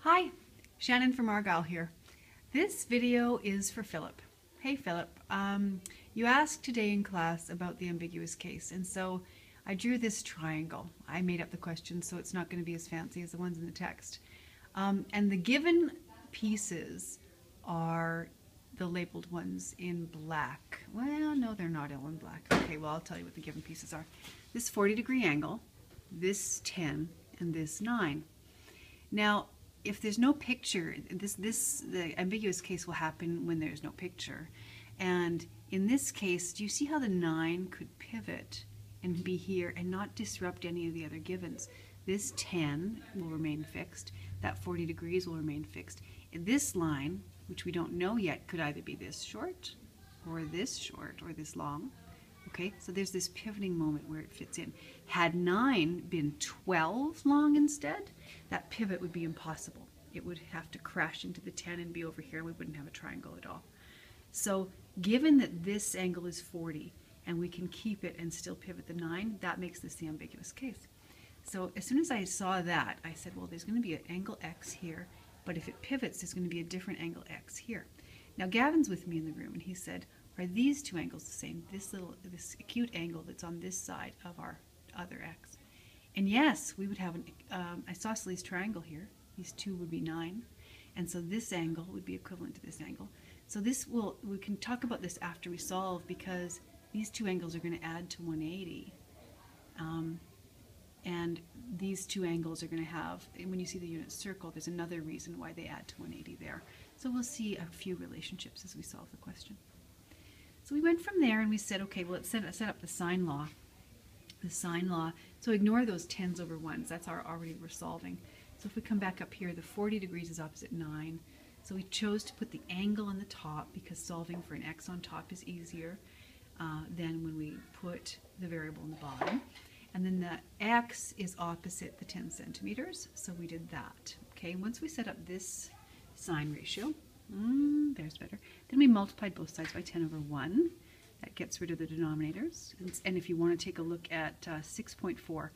Hi, Shannon from Argyle here. This video is for Philip. Hey Philip, you asked today in class about the ambiguous case, and so I drew this triangle. I made up the question, so it's not going to be as fancy as the ones in the text. And the given pieces are the labeled ones in black. Well, no, they're not all in black. Okay, well, I'll tell you what the given pieces are. This 40-degree angle, this 10, and this 9. Now, if there's no picture, the ambiguous case will happen when there's no picture. And in this case, do you see how the 9 could pivot and be here and not disrupt any of the other givens? This 10 will remain fixed. That 40 degrees will remain fixed. And this line, which we don't know yet, could either be this short or this long. Okay, so there's this pivoting moment where it fits in. Had 9 been 12 long instead, that pivot would be impossible. It would have to crash into the 10 and be over here, and we wouldn't have a triangle at all. So given that this angle is 40, and we can keep it and still pivot the 9, that makes this the ambiguous case. So as soon as I saw that, I said, well, there's going to be an angle X here, but if it pivots, there's going to be a different angle X here. Now Gavin's with me in the room, and he said, are these two angles the same? This acute angle that's on this side of our other X. And yes, we would have an isosceles triangle here. These two would be 9. And so this angle would be equivalent to this angle. So we can talk about this after we solve, because these two angles are going to add to 180. And these two angles are going to have, when you see the unit circle, there's another reason why they add to 180 there. So we'll see a few relationships as we solve the question. So we went from there and we said, okay, well, let's set up the sine law. The sine law. So ignore those 10s over 1s. That's already we're solving. So if we come back up here, the 40 degrees is opposite 9. So we chose to put the angle on the top because solving for an x on top is easier than when we put the variable on the bottom. And then the x is opposite the 10 centimeters. So we did that. Okay, once we set up this sine ratio, there's better. Then we multiplied both sides by 10 over 1. That gets rid of the denominators. And if you want to take a look at 6.4,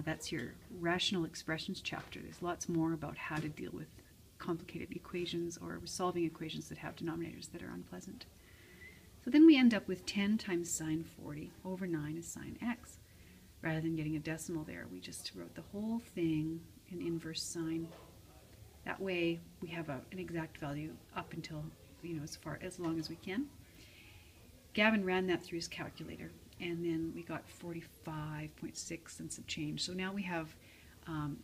that's your rational expressions chapter. There's lots more about how to deal with complicated equations or solving equations that have denominators that are unpleasant. So then we end up with 10 times sine 40 over 9 is sine x. Rather than getting a decimal there, we just wrote the whole thing in inverse sine. That way we have an exact value up until, as long as we can. Gavin ran that through his calculator, and then we got 45.6 and some change. So now we have, I'm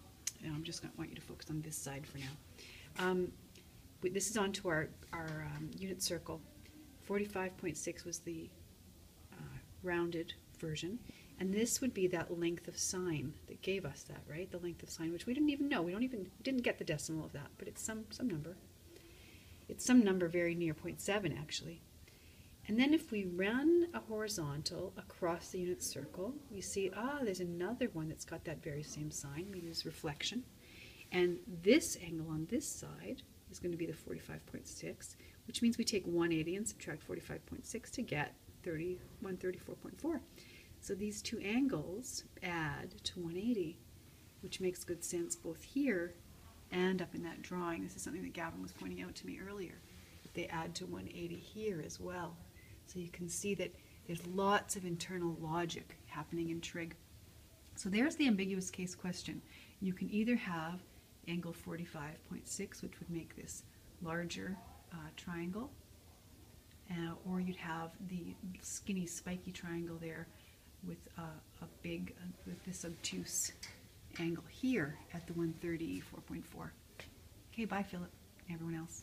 just going to want you to focus on this side for now. This is onto our unit circle. 45.6 was the rounded version. And this would be that length of sine that gave us that, right? The length of sine, which we didn't even know. We didn't get the decimal of that, but it's some number. It's some number very near 0.7 actually. And then if we run a horizontal across the unit circle, we see, there's another one that's got that very same sign. We use reflection. And this angle on this side is going to be the 45.6, which means we take 180 and subtract 45.6 to get 134.4. So these two angles add to 180, which makes good sense both here and up in that drawing. This is something that Gavin was pointing out to me earlier. They add to 180 here as well. So you can see that there's lots of internal logic happening in trig. So there's the ambiguous case question. You can either have angle 45.6, which would make this larger triangle, or you'd have the skinny spiky triangle there with with this obtuse angle here at the 134.4. Okay, bye Philip and everyone else.